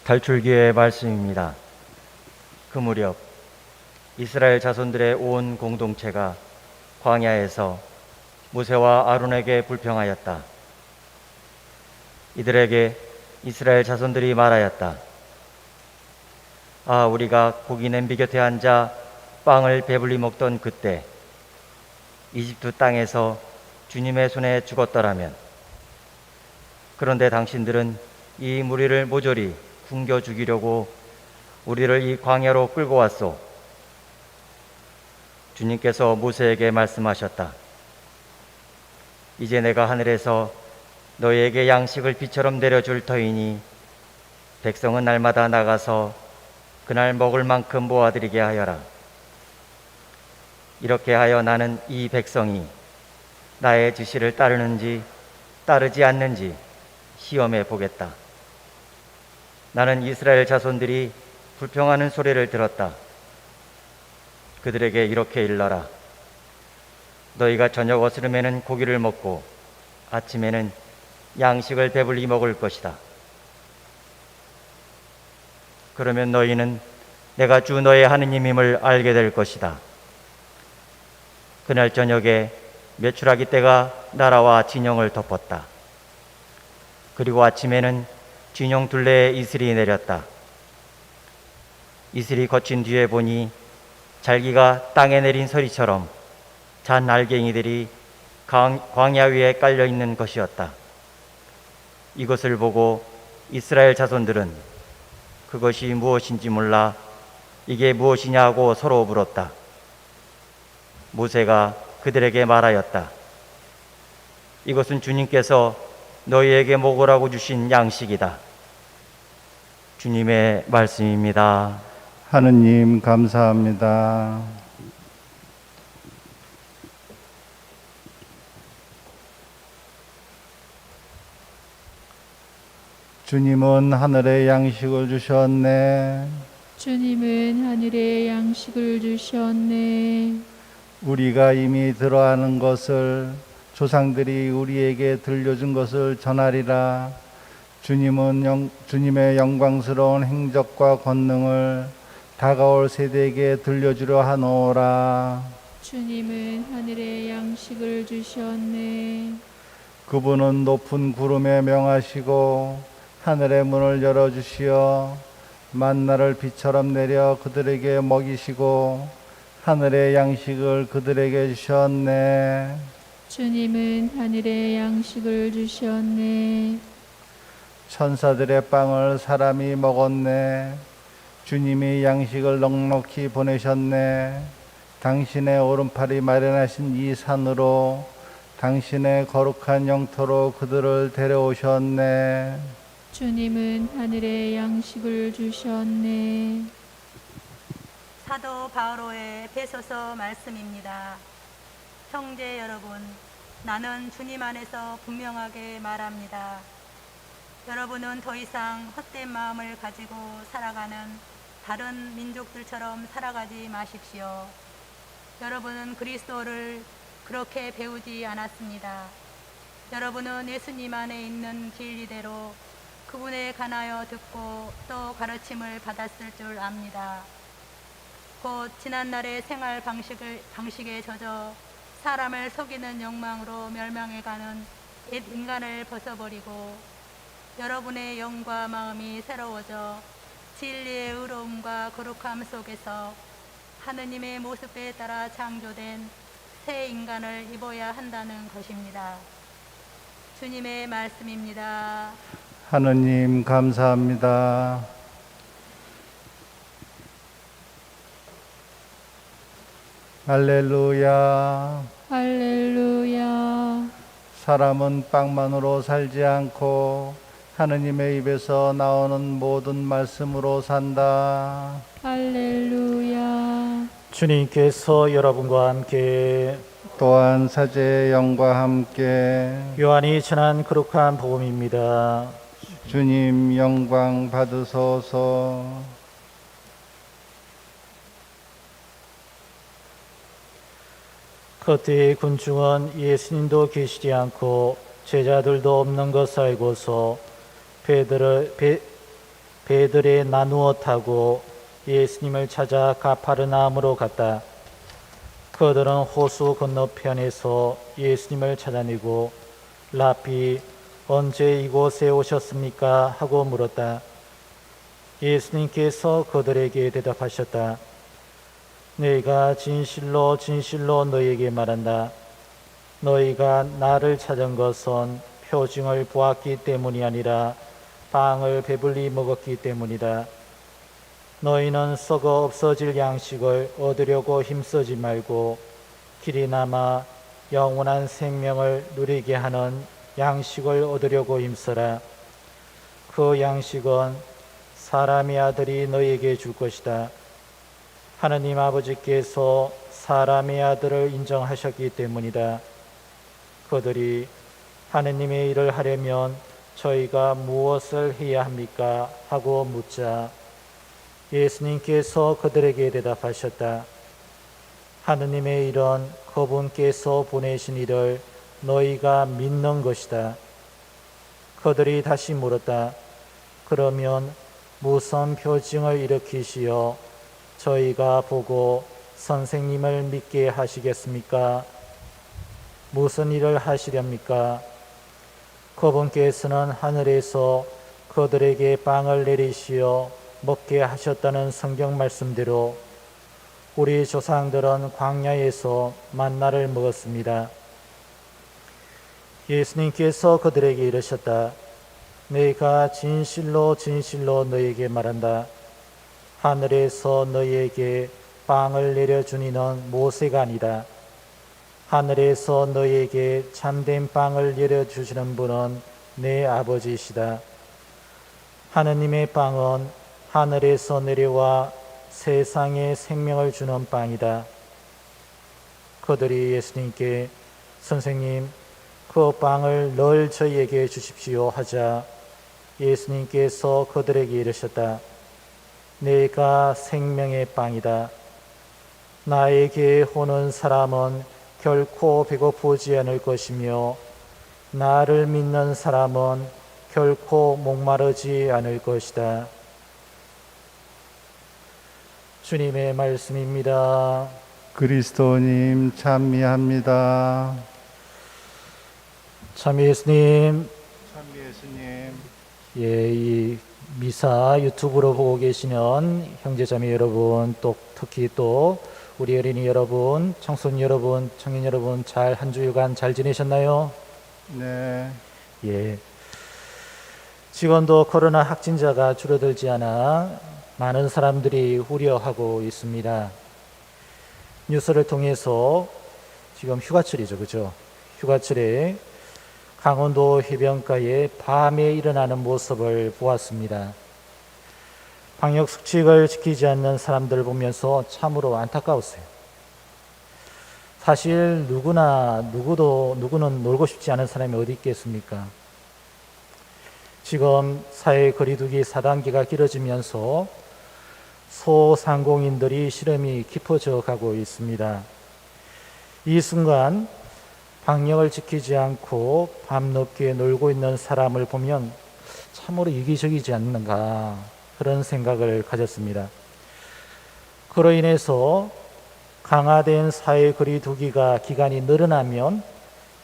탈출기의 말씀입니다. 그 무렵 이스라엘 자손들의 온 공동체가 광야에서 모세와 아론에게 불평하였다. 이들에게 이스라엘 자손들이 말하였다. 아, 우리가 고기 냄비 곁에 앉아 빵을 배불리 먹던 그때 이집트 땅에서 주님의 손에 죽었더라면. 그런데 당신들은 이 무리를 모조리 굶겨 죽이려고 우리를 이 광야로 끌고 왔소. 주님께서 모세에게 말씀하셨다. 이제 내가 하늘에서 너희에게 양식을 비처럼 내려줄 터이니 백성은 날마다 나가서 그날 먹을 만큼 모아들이게 하여라. 이렇게 하여 나는 이 백성이 나의 지시를 따르는지 따르지 않는지 시험해 보겠다. 나는 이스라엘 자손들이 불평하는 소리를 들었다. 그들에게 이렇게 일러라. 너희가 저녁 어스름에는 고기를 먹고 아침에는 양식을 배불리 먹을 것이다. 그러면 너희는 내가 주 너의 하느님임을 알게 될 것이다. 그날 저녁에 메추라기 떼가 나라와 진영을 덮었다. 그리고 아침에는 진영 둘레에 이슬이 내렸다. 이슬이 거친 뒤에 보니 잘기가 땅에 내린 서리처럼 잔 알갱이들이 광야 위에 깔려있는 것이었다. 이것을 보고 이스라엘 자손들은 그것이 무엇인지 몰라 이게 무엇이냐고 서로 물었다. 모세가 그들에게 말하였다. 이것은 주님께서 너희에게 먹으라고 주신 양식이다. 주님의 말씀입니다. 하느님 감사합니다. 주님은 하늘에 양식을 주셨네. 주님은 하늘에 양식을 주셨네. 우리가 이미 들어아는 것을 조상들이 우리에게 들려준 것을 전하리라. 주님의 영광스러운 행적과 권능을 다가올 세대에게 들려주려 하노라. 주님은 하늘에 양식을 주셨네. 그분은 높은 구름에 명하시고 하늘의 문을 열어주시어 만나를 비처럼 내려 그들에게 먹이시고 하늘의 양식을 그들에게 주셨네. 주님은 하늘에 양식을 주셨네. 천사들의 빵을 사람이 먹었네. 주님이 양식을 넉넉히 보내셨네. 당신의 오른팔이 마련하신 이 산으로 당신의 거룩한 영토로 그들을 데려오셨네. 주님은 하늘에 양식을 주셨네. 사도 바오로의 에베소서 말씀입니다. 형제 여러분, 나는 주님 안에서 분명하게 말합니다. 여러분은 더 이상 헛된 마음을 가지고 살아가는 다른 민족들처럼 살아가지 마십시오. 여러분은 그리스도를 그렇게 배우지 않았습니다. 여러분은 예수님 안에 있는 진리대로 그분에 관하여 듣고 또 가르침을 받았을 줄 압니다. 곧 지난날의 생활 방식에 젖어 사람을 속이는 욕망으로 멸망해가는 옛 인간을 벗어버리고 여러분의 영과 마음이 새로워져 진리의 의로움과 거룩함 속에서 하느님의 모습에 따라 창조된 새 인간을 입어야 한다는 것입니다. 주님의 말씀입니다. 하느님 감사합니다. 할렐루야. 할렐루야. 사람은 빵만으로 살지 않고 하느님의 입에서 나오는 모든 말씀으로 산다. 할렐루야. 주님께서 여러분과 함께 또한 사제의 영과 함께 요한이 전한 거룩한 복음입니다. 주님 영광 받으소서. 그때의 군중은 예수님도 계시지 않고 제자들도 없는 것을 알고서 배들에 나누어 타고 예수님을 찾아 가파르나움으로 갔다. 그들은 호수 건너편에서 예수님을 찾아내고 라피 언제 이곳에 오셨습니까? 하고 물었다. 예수님께서 그들에게 대답하셨다. 내가 진실로 진실로 너희에게 말한다. 너희가 나를 찾은 것은 표징을 보았기 때문이 아니라 빵을 배불리 먹었기 때문이다. 너희는 썩어 없어질 양식을 얻으려고 힘쓰지 말고 길이 남아 영원한 생명을 누리게 하는 양식을 얻으려고 힘써라. 그 양식은 사람의 아들이 너희에게 줄 것이다. 하느님 아버지께서 사람의 아들을 인정하셨기 때문이다. 그들이 하느님의 일을 하려면 저희가 무엇을 해야 합니까? 하고 묻자 예수님께서 그들에게 대답하셨다. 하느님의 일은 그분께서 보내신 일을 너희가 믿는 것이다. 그들이 다시 물었다. 그러면 무슨 표징을 일으키시어 저희가 보고 선생님을 믿게 하시겠습니까? 무슨 일을 하시렵니까? 그분께서는 하늘에서 그들에게 빵을 내리시어 먹게 하셨다는 성경 말씀대로 우리 조상들은 광야에서 만나를 먹었습니다. 예수님께서 그들에게 이르셨다. 내가 진실로 진실로 너희에게 말한다. 하늘에서 너희에게 빵을 내려준 이는 모세가 아니다. 하늘에서 너희에게 참된 빵을 내려주시는 분은 내 아버지이시다. 하느님의 빵은 하늘에서 내려와 세상에 생명을 주는 빵이다. 그들이 예수님께 선생님, 그 빵을 늘 저희에게 주십시오 하자 예수님께서 그들에게 이르셨다. 내가 생명의 빵이다. 나에게 오는 사람은 결코 배고프지 않을 것이며 나를 믿는 사람은 결코 목마르지 않을 것이다. 주님의 말씀입니다. 그리스도님 찬미합니다. 참 예수님, 찬미 예수님. 예, 이 미사 유튜브로 보고 계시는 형제자매 여러분, 또 특히 또 우리 어린이 여러분, 청소년 여러분, 청년 여러분, 잘 한 주일간 잘 지내셨나요? 네. 예. 지금도 코로나 확진자가 줄어들지 않아 많은 사람들이 우려하고 있습니다. 뉴스를 통해서 지금 휴가철이죠, 그죠? 휴가철에 강원도 해변가에 밤에 일어나는 모습을 보았습니다. 방역 수칙을 지키지 않는 사람들을 보면서 참으로 안타까웠어요. 사실 누구는 놀고 싶지 않은 사람이 어디 있겠습니까? 지금 사회 거리두기 4단계가 길어지면서 소상공인들이 시름이 깊어져 가고 있습니다. 이 순간 방역을 지키지 않고 밤늦게 놀고 있는 사람을 보면 참으로 이기적이지 않는가 그런 생각을 가졌습니다. 그로 인해서 강화된 사회 거리두기가 기간이 늘어나면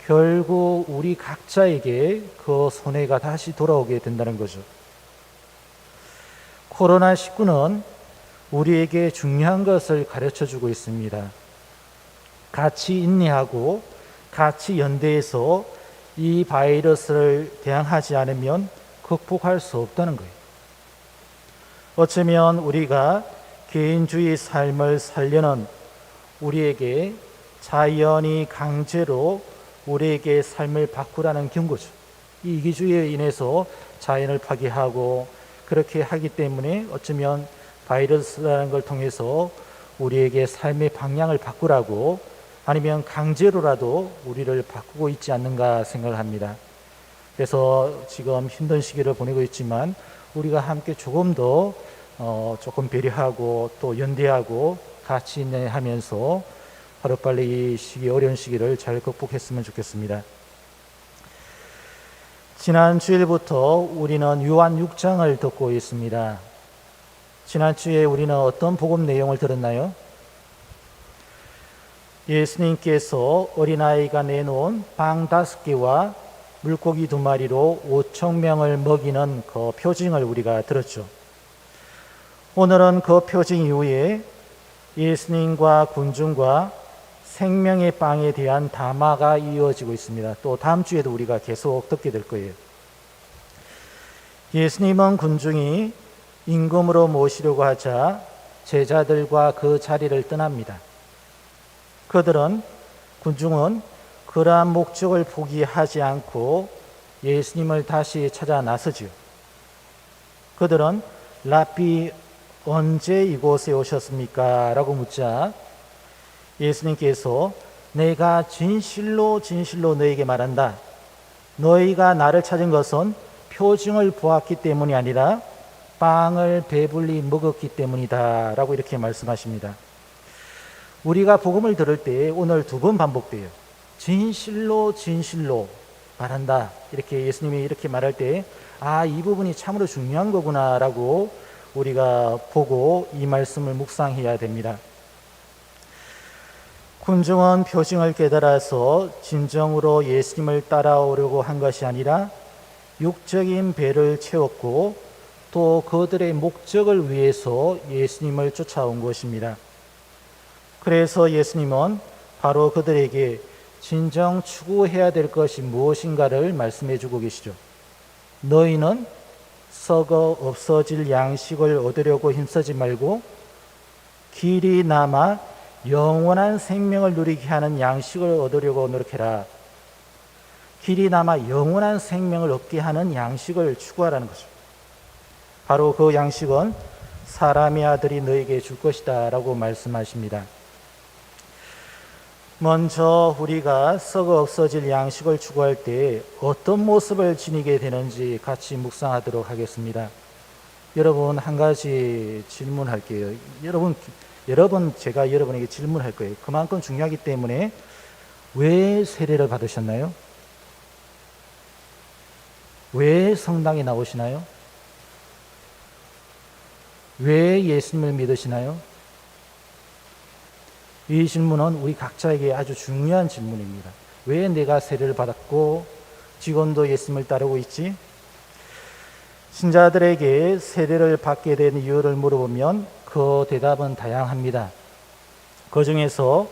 결국 우리 각자에게 그 손해가 다시 돌아오게 된다는 거죠. 코로나19는 우리에게 중요한 것을 가르쳐주고 있습니다. 같이 인내하고 같이 연대해서 이 바이러스를 대항하지 않으면 극복할 수 없다는 거예요. 어쩌면 우리가 개인주의 삶을 살려는 우리에게 자연이 강제로 우리에게 삶을 바꾸라는 경고죠. 이 이기주의에 인해서 자연을 파괴하고 그렇게 하기 때문에 어쩌면 바이러스라는 걸 통해서 우리에게 삶의 방향을 바꾸라고 아니면 강제로라도 우리를 바꾸고 있지 않는가 생각을 합니다. 그래서 지금 힘든 시기를 보내고 있지만 우리가 함께 조금 더 조금 배려하고 또 연대하고 같이 인내하면서 하루빨리 이 시기 어려운 시기를 잘 극복했으면 좋겠습니다. 지난 주일부터 우리는 요한 6장을 듣고 있습니다. 지난 주에 우리는 어떤 복음 내용을 들었나요? 예수님께서 어린아이가 내놓은 빵 5개와 물고기 2마리로 5,000명을 먹이는 그 표징을 우리가 들었죠. 오늘은 그 표징 이후에 예수님과 군중과 생명의 빵에 대한 담화가 이어지고 있습니다. 또 다음 주에도 우리가 계속 듣게 될 거예요. 예수님은 군중이 임금으로 모시려고 하자 제자들과 그 자리를 떠납니다. 군중은 그러한 목적을 포기하지 않고 예수님을 다시 찾아 나서지요. 그들은 라비 언제 이곳에 오셨습니까? 라고 묻자 예수님께서 내가 진실로 진실로 너에게 말한다. 너희가 나를 찾은 것은 표징을 보았기 때문이 아니라 빵을 배불리 먹었기 때문이다. 라고 이렇게 말씀하십니다. 우리가 복음을 들을 때 오늘 2번 반복돼요. 진실로 진실로 말한다. 이렇게 예수님이 이렇게 말할 때 이 부분이 참으로 중요한 거구나 라고 우리가 보고 이 말씀을 묵상해야 됩니다. 군중은 표징을 깨달아서 진정으로 예수님을 따라오려고 한 것이 아니라 육적인 배를 채웠고 또 그들의 목적을 위해서 예수님을 쫓아온 것입니다. 그래서 예수님은 바로 그들에게 진정 추구해야 될 것이 무엇인가를 말씀해 주고 계시죠. 너희는 썩어 없어질 양식을 얻으려고 힘쓰지 말고 길이 남아 영원한 생명을 누리게 하는 양식을 얻으려고 노력해라. 길이 남아 영원한 생명을 얻게 하는 양식을 추구하라는 거죠. 바로 그 양식은 사람의 아들이 너에게 줄 것이다 라고 말씀하십니다. 먼저 우리가 썩어 없어질 양식을 추구할 때 어떤 모습을 지니게 되는지 같이 묵상하도록 하겠습니다. 여러분, 한 가지 질문할게요. 여러분 제가 여러분에게 질문할 거예요. 그만큼 중요하기 때문에 왜 세례를 받으셨나요? 왜 성당에 나오시나요? 왜 예수님을 믿으시나요? 이 질문은 우리 각자에게 아주 중요한 질문입니다. 왜 내가 세례를 받았고 지금도 예수님을 따르고 있지? 신자들에게 세례를 받게 된 이유를 물어보면 그 대답은 다양합니다. 그 중에서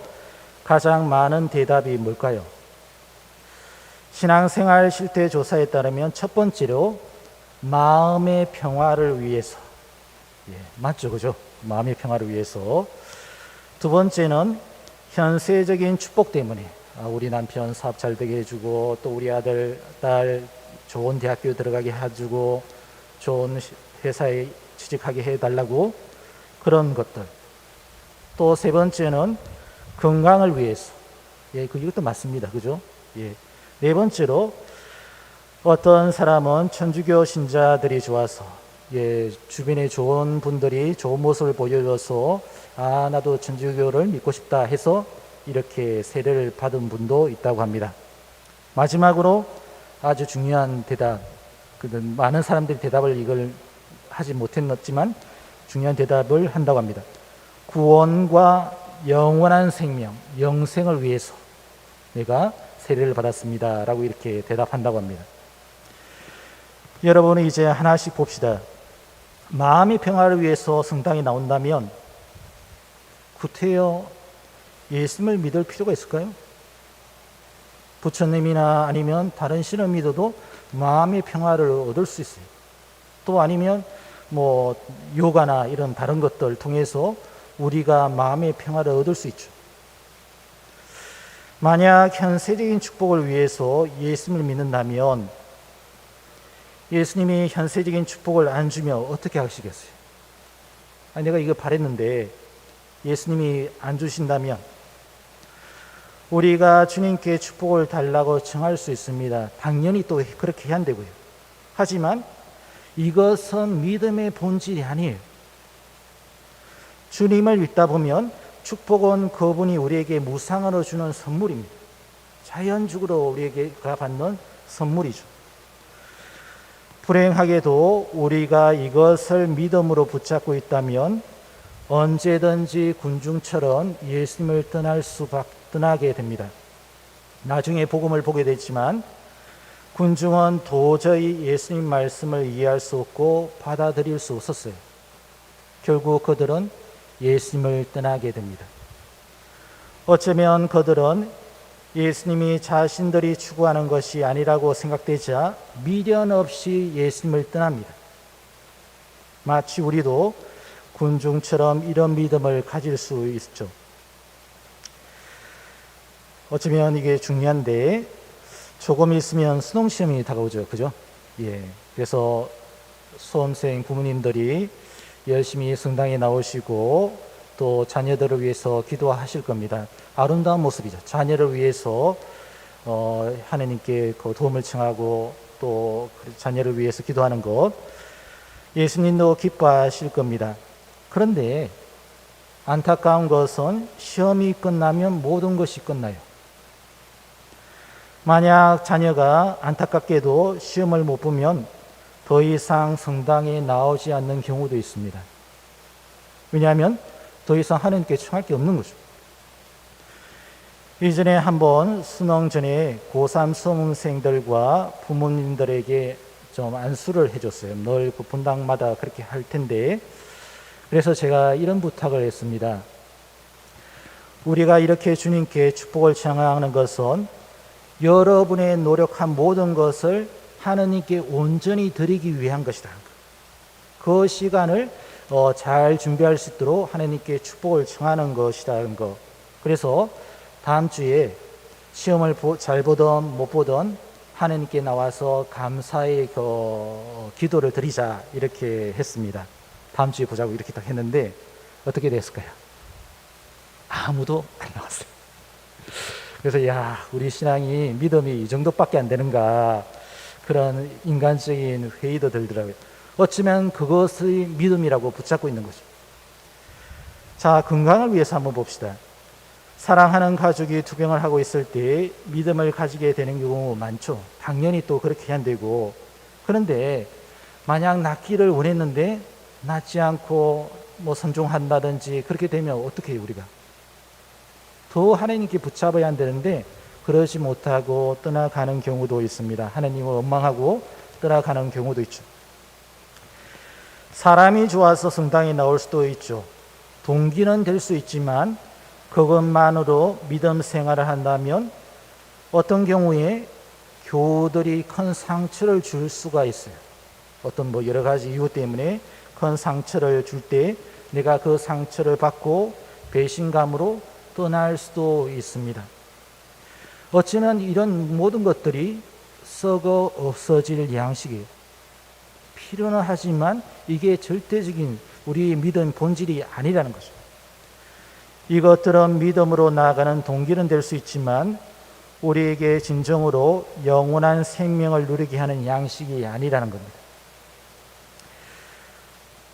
가장 많은 대답이 뭘까요? 신앙생활 실태 조사에 따르면 첫 번째로 마음의 평화를 위해서. 맞죠, 그죠? 마음의 평화를 위해서. 두 번째는 현세적인 축복 때문에 우리 남편 사업 잘 되게 해주고 또 우리 아들, 딸 좋은 대학교 들어가게 해주고 좋은 회사에 취직하게 해달라고 그런 것들. 또 세 번째는 건강을 위해서. 이것도 맞습니다. 그죠? 네 번째로 어떤 사람은 천주교 신자들이 좋아서 주변에 좋은 분들이 좋은 모습을 보여줘서 나도 천주교를 믿고 싶다 해서 이렇게 세례를 받은 분도 있다고 합니다. 마지막으로 아주 중요한 대답, 많은 사람들이 대답을 이걸 하지 못했지만 중요한 대답을 한다고 합니다. 구원과 영원한 생명, 영생을 위해서 내가 세례를 받았습니다 라고 이렇게 대답한다고 합니다. 여러분은 이제 하나씩 봅시다. 마음의 평화를 위해서 성당에 나온다면 구태여 예수님을 믿을 필요가 있을까요? 부처님이나 아니면 다른 신을 믿어도 마음의 평화를 얻을 수 있어요. 또 아니면 요가나 이런 다른 것들 통해서 우리가 마음의 평화를 얻을 수 있죠. 만약 현세적인 축복을 위해서 예수님을 믿는다면 예수님이 현세적인 축복을 안 주면 어떻게 하시겠어요? 내가 이거 바랬는데 예수님이 안 주신다면 우리가 주님께 축복을 달라고 청할 수 있습니다. 당연히 또 그렇게 해야 되고요. 하지만 이것은 믿음의 본질이 아니에요. 주님을 믿다 보면 축복은 그분이 우리에게 무상으로 주는 선물입니다. 자연적으로 우리에게 받는 선물이죠. 불행하게도 우리가 이것을 믿음으로 붙잡고 있다면 언제든지 군중처럼 예수님을 떠나게 됩니다. 나중에 복음을 보게 되지만 군중은 도저히 예수님 말씀을 이해할 수 없고 받아들일 수 없었어요. 결국 그들은 예수님을 떠나게 됩니다. 어쩌면 그들은 예수님이 자신들이 추구하는 것이 아니라고 생각되자 미련 없이 예수님을 떠납니다. 마치 우리도 군중처럼 이런 믿음을 가질 수 있죠. 어쩌면 이게 중요한데 조금 있으면 수능시험이 다가오죠. 그죠? 예. 그래서 수험생 부모님들이 열심히 성당에 나오시고 또 자녀들을 위해서 기도하실 겁니다. 아름다운 모습이죠. 자녀를 위해서 하나님께 그 도움을 청하고 또 자녀를 위해서 기도하는 것 예수님도 기뻐하실 겁니다. 그런데 안타까운 것은 시험이 끝나면 모든 것이 끝나요. 만약 자녀가 안타깝게도 시험을 못 보면 더 이상 성당에 나오지 않는 경우도 있습니다. 왜냐하면 더 이상 하나님께 청할 게 없는 거죠. 이전에 한번 수능 전에 고3 수험생들과 부모님들에게 좀 안수를 해줬어요. 늘 그 분당마다 그렇게 할 텐데, 그래서 제가 이런 부탁을 했습니다. 우리가 이렇게 주님께 축복을 청하는 것은 여러분의 노력한 모든 것을 하나님께 온전히 드리기 위한 것이다. 그 시간을 잘 준비할 수 있도록 하나님께 축복을 청하는 것이라는 것. 그래서 다음 주에 시험을 잘 보든 못 보든 하나님께 나와서 감사의 기도를 드리자 이렇게 했습니다. 다음 주에 보자고 이렇게 딱 했는데 어떻게 됐을까요? 아무도 안 나왔어요. 그래서 야, 우리 신앙이 믿음이 이 정도밖에 안 되는가, 그런 인간적인 회의도 들더라고요. 어쩌면 그것의 믿음이라고 붙잡고 있는 거죠. 자, 건강을 위해서 한번 봅시다. 사랑하는 가족이 투병을 하고 있을 때 믿음을 가지게 되는 경우 많죠. 당연히 또 그렇게 해야 되고, 그런데 만약 낫기를 원했는데 낫지 않고 선종한다든지 그렇게 되면 어떻게 해요? 우리가 더 하나님께 붙잡아야 안 되는데 그러지 못하고 떠나가는 경우도 있습니다. 하나님을 원망하고 떠나가는 경우도 있죠. 사람이 좋아서 성당에 나올 수도 있죠. 동기는 될 수 있지만 그것만으로 믿음 생활을 한다면 어떤 경우에 교우들이 큰 상처를 줄 수가 있어요. 어떤 여러 가지 이유 때문에 큰 상처를 줄 때 내가 그 상처를 받고 배신감으로 떠날 수도 있습니다. 어쩌면 이런 모든 것들이 썩어 없어질 양식이에요. 필요는 하지만 이게 절대적인 우리의 믿음 본질이 아니라는 거죠. 이것들은 믿음으로 나아가는 동기는 될 수 있지만 우리에게 진정으로 영원한 생명을 누리게 하는 양식이 아니라는 겁니다.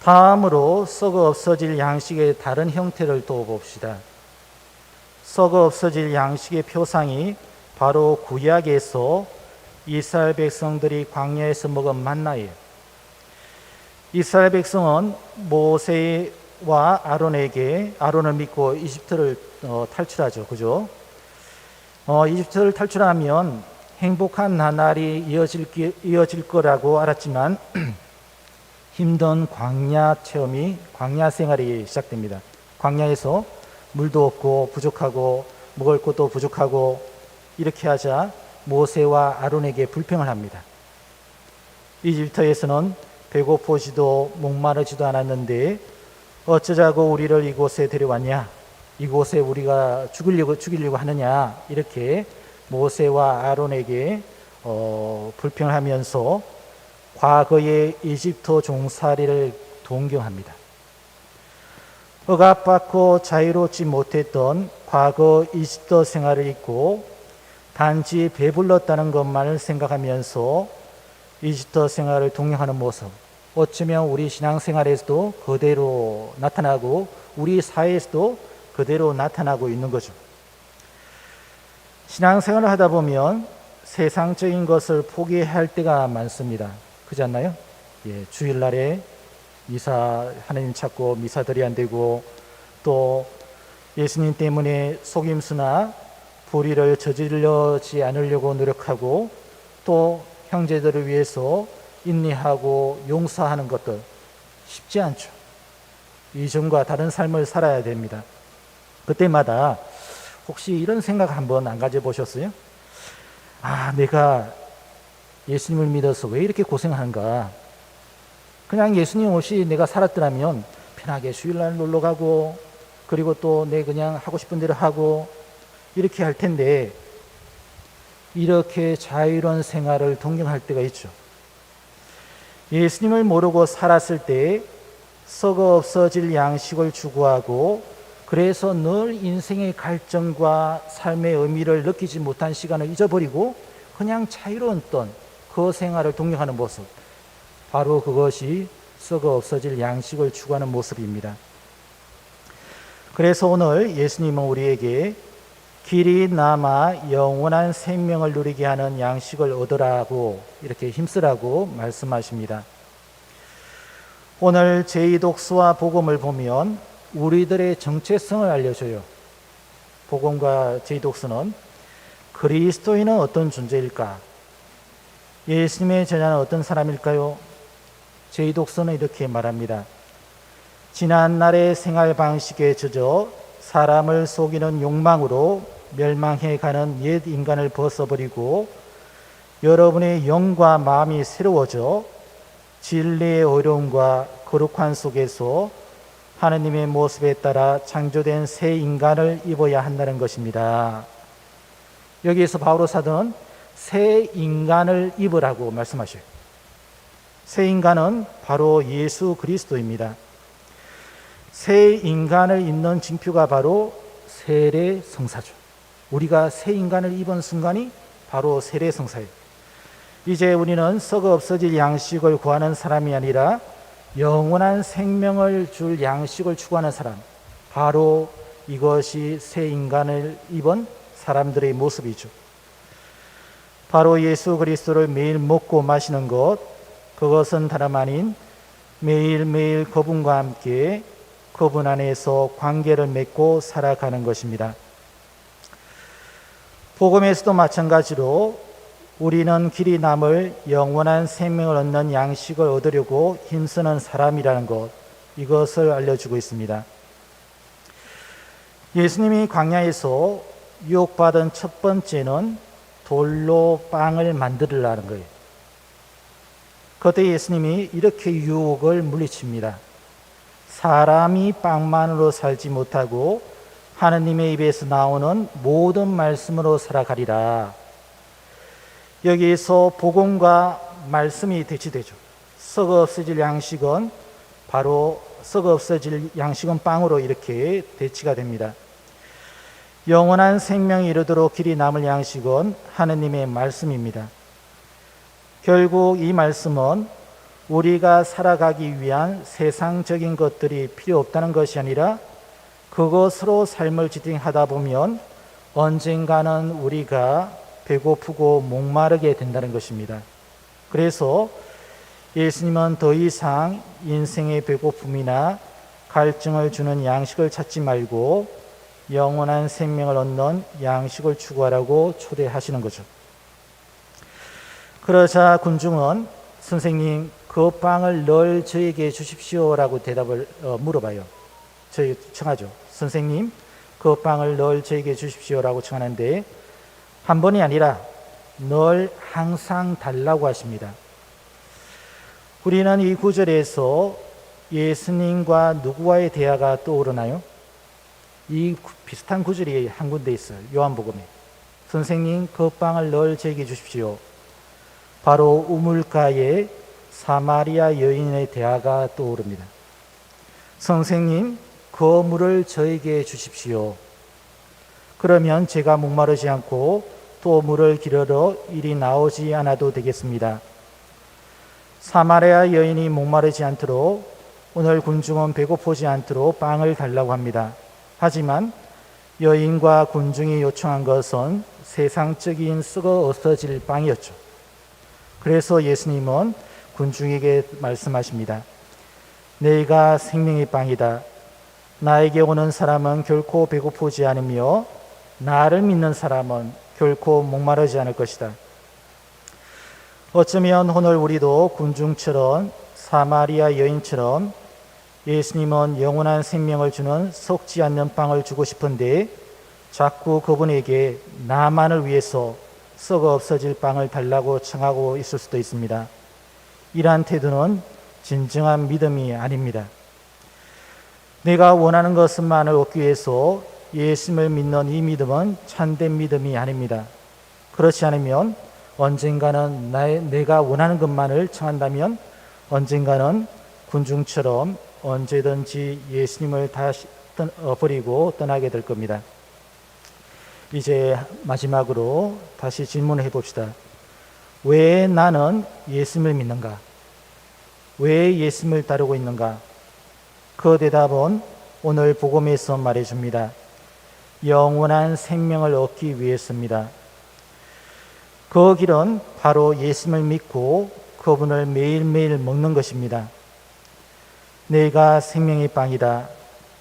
다음으로 썩어 없어질 양식의 다른 형태를 또 봅시다. 썩어 없어질 양식의 표상이 바로 구약에서 이스라엘 백성들이 광야에서 먹은 만나예요. 이스라엘 백성은 모세와 아론을 믿고 이집트를 탈출하죠. 그죠? 이집트를 탈출하면 행복한 나날이 이어질 거라고 알았지만 힘든 광야 생활이 시작됩니다. 광야에서 물도 없고 부족하고 먹을 것도 부족하고 이렇게 하자 모세와 아론에게 불평을 합니다. 이집트에서는 배고프지도 목마르지도 않았는데 어쩌자고 우리를 이곳에 데려왔냐? 이곳에 우리가 죽이려고 하느냐? 이렇게 모세와 아론에게 불평을 하면서 과거의 이집트 종살이를 동경합니다. 억압받고 자유롭지 못했던 과거 이집트 생활을 잊고 단지 배불렀다는 것만을 생각하면서 이집트 생활을 동경하는 모습, 어쩌면 우리 신앙생활에서도 그대로 나타나고 우리 사회에서도 그대로 나타나고 있는 거죠. 신앙생활을 하다 보면 세상적인 것을 포기할 때가 많습니다. 그렇지 않나요? 예, 주일날에 미사 하나님 찾고 미사들이 안 되고 또 예수님 때문에 속임수나 불의를 저지르지 않으려고 노력하고 또 형제들을 위해서 인내하고 용서하는 것들 쉽지 않죠. 이전과 다른 삶을 살아야 됩니다. 그때마다 혹시 이런 생각 한번 안 가져보셨어요? 아, 내가 예수님을 믿어서 왜 이렇게 고생하는가? 그냥 예수님 없이 내가 살았더라면 편하게 주일날 놀러 가고 그리고 또 내 그냥 하고 싶은 대로 하고 이렇게 할 텐데 이렇게 자유로운 생활을 동경할 때가 있죠. 예수님을 모르고 살았을 때 썩어 없어질 양식을 추구하고 그래서 늘 인생의 갈증과 삶의 의미를 느끼지 못한 시간을 잊어버리고 그냥 자유로웠던 그 생활을 동경하는 모습, 바로 그것이 썩어 없어질 양식을 추구하는 모습입니다. 그래서 오늘 예수님은 우리에게 길이 남아 영원한 생명을 누리게 하는 양식을 얻으라고 이렇게 힘쓰라고 말씀하십니다. 오늘 제2독서와 복음을 보면 우리들의 정체성을 알려줘요. 복음과 제2독서는 그리스도인은 어떤 존재일까? 예수님의 제자는 어떤 사람일까요? 제2독서는 이렇게 말합니다. 지난날의 생활 방식에 젖어 사람을 속이는 욕망으로 멸망해가는 옛 인간을 벗어버리고 여러분의 영과 마음이 새로워져 진리의 어려움과 거룩한 속에서 하느님의 모습에 따라 창조된 새 인간을 입어야 한다는 것입니다. 여기에서 바오로 사도는 새 인간을 입으라고 말씀하셔요. 새 인간은 바로 예수 그리스도입니다. 새 인간을 입는 징표가 바로 세례 성사죠. 우리가 새 인간을 입은 순간이 바로 세례 성사예요. 이제 우리는 썩어 없어질 양식을 구하는 사람이 아니라 영원한 생명을 줄 양식을 추구하는 사람, 바로 이것이 새 인간을 입은 사람들의 모습이죠. 바로 예수 그리스도를 매일 먹고 마시는 것, 그것은 다름 아닌 매일매일 그분과 함께 그분 안에서 관계를 맺고 살아가는 것입니다. 복음에서도 마찬가지로 우리는 길이 남을 영원한 생명을 얻는 양식을 얻으려고 힘쓰는 사람이라는 것, 이것을 알려주고 있습니다. 예수님이 광야에서 유혹받은 첫 번째는 돌로 빵을 만들으라는 거예요. 그때 예수님이 이렇게 유혹을 물리칩니다. 사람이 빵만으로 살지 못하고 하느님의 입에서 나오는 모든 말씀으로 살아가리라. 여기에서 복음과 말씀이 대치되죠. 썩어 없어질 양식은 바로 썩어 없어질 양식은 빵으로 이렇게 대치가 됩니다. 영원한 생명이 이르도록 길이 남을 양식은 하느님의 말씀입니다. 결국 이 말씀은 우리가 살아가기 위한 세상적인 것들이 필요 없다는 것이 아니라 그것으로 삶을 지탱하다 보면 언젠가는 우리가 배고프고 목마르게 된다는 것입니다. 그래서 예수님은 더 이상 인생의 배고픔이나 갈증을 주는 양식을 찾지 말고 영원한 생명을 얻는 양식을 추구하라고 초대하시는 거죠. 그러자 군중은 선생님, 그 빵을 늘 저에게 주십시오라고 대답을 물어봐요. 저희 청하죠. 선생님, 그 빵을 늘 저에게 주십시오라고 청하는데 한 번이 아니라 늘 항상 달라고 하십니다. 우리는 이 구절에서 예수님과 누구와의 대화가 떠오르나요? 이 비슷한 구절이 한 군데 있어요. 요한복음에. 선생님, 그 빵을 늘 저에게 주십시오. 바로 우물가의 사마리아 여인의 대화가 떠오릅니다. 선생님, 그 물을 저에게 주십시오. 그러면 제가 목마르지 않고 또 물을 기르러 이리 나오지 않아도 되겠습니다. 사마리아 여인이 목마르지 않도록 오늘 군중은 배고프지 않도록 빵을 달라고 합니다. 하지만 여인과 군중이 요청한 것은 세상적인 썩어 없어질 빵이었죠. 그래서 예수님은 군중에게 말씀하십니다. 내가 생명의 빵이다. 나에게 오는 사람은 결코 배고프지 않으며 나를 믿는 사람은 결코 목마르지 않을 것이다. 어쩌면 오늘 우리도 군중처럼 사마리아 여인처럼 예수님은 영원한 생명을 주는 썩지 않는 빵을 주고 싶은데 자꾸 그분에게 나만을 위해서 썩어 없어질 빵을 달라고 청하고 있을 수도 있습니다. 이러한 태도는 진정한 믿음이 아닙니다. 내가 원하는 것만을 얻기 위해서 예수님을 믿는 이 믿음은 참된 믿음이 아닙니다. 그렇지 않으면 언젠가는 내가 원하는 것만을 청한다면 언젠가는 군중처럼 언제든지 예수님을 다시 버리고 떠나게 될 겁니다. 이제 마지막으로 다시 질문을 해봅시다. 왜 나는 예수님을 믿는가? 왜 예수님을 따르고 있는가? 그 대답은 오늘 복음에서 말해줍니다. 영원한 생명을 얻기 위해서입니다. 그 길은 바로 예수님을 믿고 그분을 매일매일 먹는 것입니다. 내가 생명의 빵이다.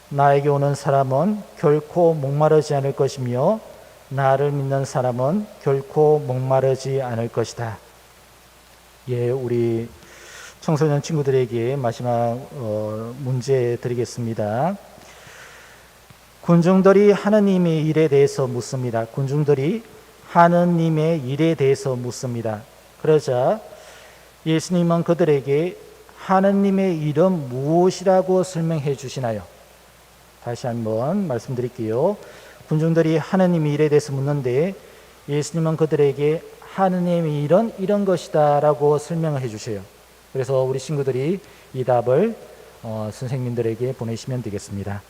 나에게 오는 사람은 결코 목마르지 않을 것이며 나를 믿는 사람은 결코 목마르지 않을 것이다. 예, 우리 청소년 친구들에게 마지막 문제 드리겠습니다. 군중들이 하느님의 일에 대해서 묻습니다. 군중들이 하느님의 일에 대해서 묻습니다. 그러자 예수님은 그들에게 하느님의 일은 무엇이라고 설명해 주시나요? 다시 한번 말씀드릴게요. 군중들이 하느님의 일에 대해서 묻는데 예수님은 그들에게 하느님의 일은 이런 것이다 라고 설명을 해 주세요. 그래서 우리 친구들이 이 답을 선생님들에게 보내시면 되겠습니다.